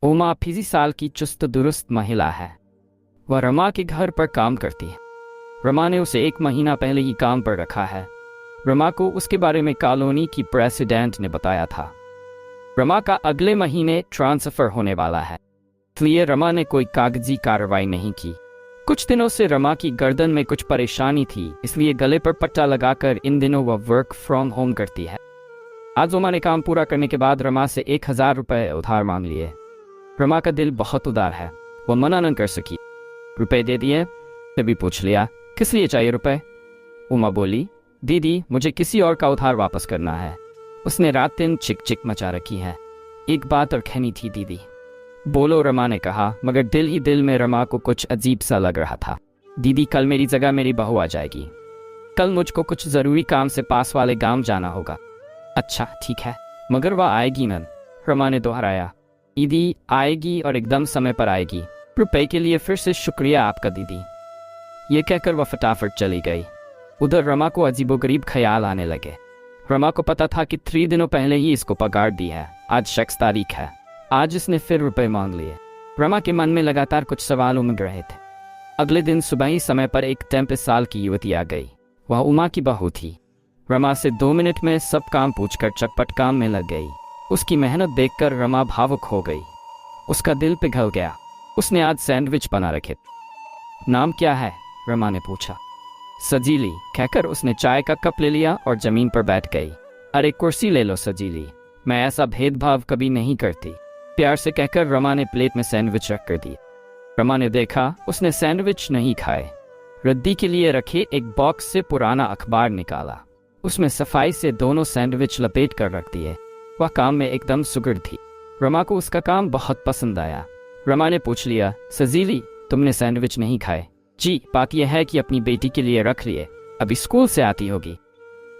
उमा 80 साल की चुस्त दुरुस्त महिला है। वह रमा के घर पर काम करती है। रमा ने उसे 1 महीना पहले ही काम पर रखा है। रमा को उसके बारे में कॉलोनी की प्रेसिडेंट ने बताया था। रमा का अगले महीने ट्रांसफर होने वाला है, इसलिए रमा ने कोई कागजी कार्रवाई नहीं की। कुछ दिनों से रमा की गर्दन में कुछ परेशानी थी, इसलिए गले पर पट्टा लगाकर इन दिनों वह वर्क फ्रॉम होम करती है। आज उमा ने काम पूरा करने के बाद रमा से 1000 रुपये उधार मांग लिए। रमा का दिल बहुत उदार है, वह मना न कर सकी। रुपए दे दिए। तभी पूछ लिया, किस लिए चाहिए रुपए? उमा बोली, दीदी मुझे किसी और का उधार वापस करना है। उसने रात दिन चिक चिक मचा रखी है। एक बात और कहनी थी दीदी। बोलो, रमा ने कहा, मगर दिल ही दिल में रमा को कुछ अजीब सा लग रहा था। दीदी कल मेरी जगह मेरी बहू आ जाएगी। कल मुझको कुछ ज़रूरी काम से पास वाले गांव जाना होगा। अच्छा ठीक है, मगर वह आएगी न? रमा ने दोहराया। दीदी आएगी और एकदम समय पर आएगी। रुपए के लिए फिर से शुक्रिया आपका दीदी। ये कहकर वह फटाफट चली गई। उधर रमा को अजीबोगरीब ख्याल आने लगे। रमा को पता था कि 3 दिनों पहले ही इसको पगार दी है। आज 6 तारीख है। आज इसने फिर रुपए मांग लिए। रमा के मन में लगातार कुछ सवाल उमड़ रहे थे। अगले दिन सुबह ही समय पर एक 33 साल की युवती आ गई। वह उमा की बहू थी। रमा से 2 मिनट में सब काम पूछकर चटपट काम में लग गई। उसकी मेहनत देखकर रमा भावुक हो गई। उसका दिल पिघल गया। उसने आज सैंडविच बना रखे। नाम क्या है? रमा ने पूछा। सजीली, कहकर उसने चाय का कप ले लिया और जमीन पर बैठ गई। अरे कुर्सी ले लो सजीली, मैं ऐसा भेदभाव कभी नहीं करती, प्यार से कहकर रमा ने प्लेट में सैंडविच रख कर दी। रमा ने देखा, उसने सैंडविच नहीं खाए। रद्दी के लिए रखे एक बॉक्स से पुराना अखबार निकाला। उसमें सफाई से दोनों सैंडविच लपेट कर रख दिए। वह काम में एकदम सुगड़ थी। रमा को उसका काम बहुत पसंद आया। रमा ने पूछ लिया, सजीली तुमने सैंडविच नहीं खाए? जी, बात यह है कि अपनी बेटी के लिए रख लिए, अभी स्कूल से आती होगी।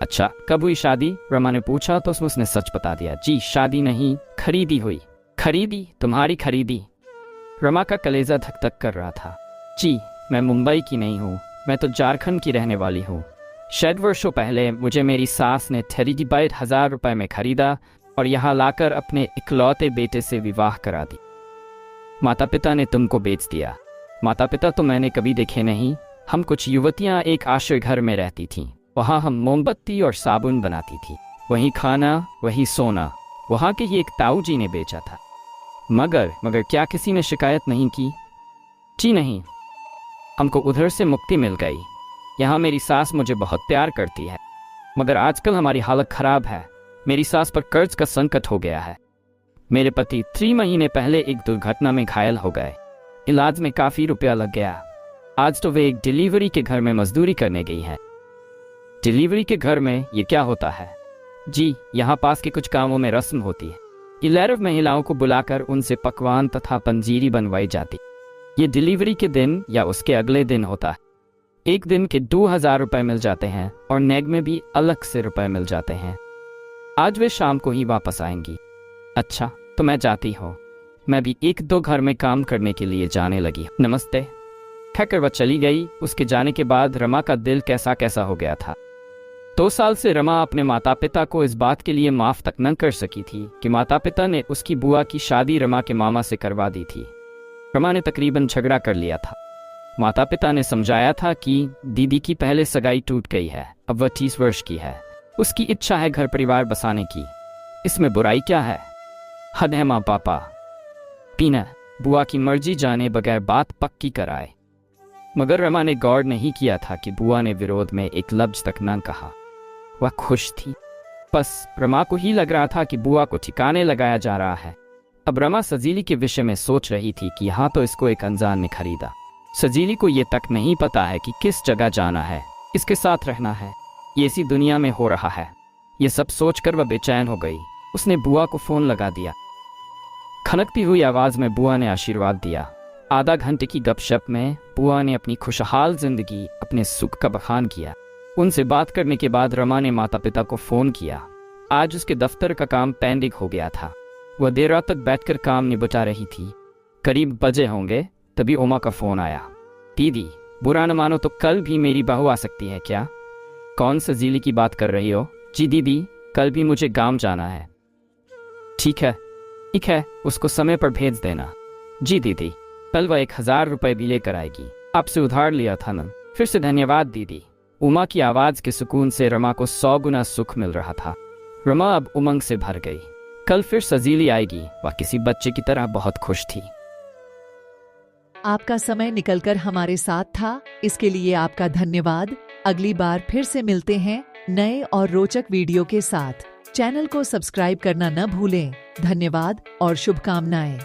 अच्छा, कब हुई शादी? रमा ने पूछा तो उसने सच बता दिया। जी शादी नहीं, खरीदी हुई। खरीदी? तुम्हारी खरीदी? रमा का कलेजा धक धक कर रहा था। जी, मैं मुंबई की नहीं हूँ, मैं तो झारखंड की रहने वाली हूँ। शायद वर्षों पहले मुझे मेरी सास ने 32,000 रुपये में खरीदा और यहाँ लाकर अपने इकलौते बेटे से विवाह करा दी। माता पिता ने तुमको बेच दिया। माता पिता तो मैंने कभी देखे नहीं। हम कुछ युवतियाँ एक आश्रय घर में रहती थीं। वहाँ हम मोमबत्ती और साबुन बनाती थी। वहीं खाना, वही सोना। वहाँ के ही एक ताऊ जी ने बेचा था। मगर क्या किसी ने शिकायत नहीं की? जी नहीं, हमको उधर से मुक्ति मिल गई। यहाँ मेरी सास मुझे बहुत प्यार करती है, मगर आजकल हमारी हालत खराब है। मेरी सास पर कर्ज का संकट हो गया है। मेरे पति 3 महीने पहले एक दुर्घटना में घायल हो गए। इलाज में काफ़ी रुपया लग गया। आज तो वे एक डिलीवरी के घर में मजदूरी करने गई है। डिलीवरी के घर में ये क्या होता है? जी, यहाँ पास के कुछ कामों में रस्म होती है। 11 महिलाओं को बुलाकर उनसे पकवान तथा पंजीरी बनवाई जाती। ये डिलीवरी के दिन या उसके अगले दिन होता है। एक दिन के 2000 रुपये मिल जाते हैं और नेग में भी अलग से रुपए मिल जाते हैं। आज वे शाम को ही वापस आएंगी। अच्छा, तो मैं जाती हूँ। मैं भी 1-2 घर में काम करने के लिए जाने लगी। नमस्ते कहकर वह चली गई। उसके जाने के बाद रमा का दिल कैसा कैसा हो गया था। 2 साल से रमा अपने माता पिता को इस बात के लिए माफ़ तक न कर सकी थी कि माता पिता ने उसकी बुआ की शादी रमा के मामा से करवा दी थी। रमा ने तकरीबन झगड़ा कर लिया था। माता पिता ने समझाया था कि दीदी की पहले सगाई टूट गई है, अब वह 30 वर्ष की है। उसकी इच्छा है घर परिवार बसाने की। इसमें बुराई क्या है? हद है माँ पापा। पीना बुआ की मर्जी जाने बगैर बात पक्की कराए। मगर रमा ने गौर नहीं किया था कि बुआ ने विरोध में एक लफ्ज तक न कहा। वह खुश थी। बस रमा को ही लग रहा था कि बुआ को ठिकाने लगाया जा रहा है। अब रमा सजीली के विषय में सोच रही थी कि यहाँ तो इसको एक अनजान ने खरीदा। सजीली को ये तक नहीं पता है कि किस जगह जाना है, इसके साथ रहना है, ये इसी दुनिया में हो रहा है। ये सब सोचकर वह बेचैन हो गई। उसने बुआ को फ़ोन लगा दिया। खनकती हुई आवाज़ में बुआ ने आशीर्वाद दिया। आधा घंटे की गपशप में बुआ ने अपनी खुशहाल जिंदगी, अपने सुख का बखान किया। उनसे बात करने के बाद रमा ने माता पिता को फ़ोन किया। आज उसके दफ्तर का काम पेंडिंग हो गया था। वह देर रात तक बैठकर काम निपटा रही थी। करीब बजे होंगे तभी उमा का फ़ोन आया। दीदी, बुरा न मानो तो कल भी मेरी बहू आ सकती है क्या? कौन सजीली की बात कर रही हो? जी दीदी, कल भी मुझे गांव जाना है। ठीक है, ठीक है, उसको समय पर भेज देना। जी दीदी, कल वह 1000 रुपये भी लेकर आएगी। आपसे उधार लिया था ना। फिर से धन्यवाद दीदी। उमा की आवाज के सुकून से रमा को 100 गुना सुख मिल रहा था। रमा अब उमंग से भर गई। कल फिर सजीली आएगी। वह किसी बच्चे की तरह बहुत खुश थी। आपका समय निकलकर हमारे साथ था, इसके लिए आपका धन्यवाद। अगली बार फिर से मिलते हैं नए और रोचक वीडियो के साथ। चैनल को सब्सक्राइब करना न भूलें। धन्यवाद और शुभकामनाएं।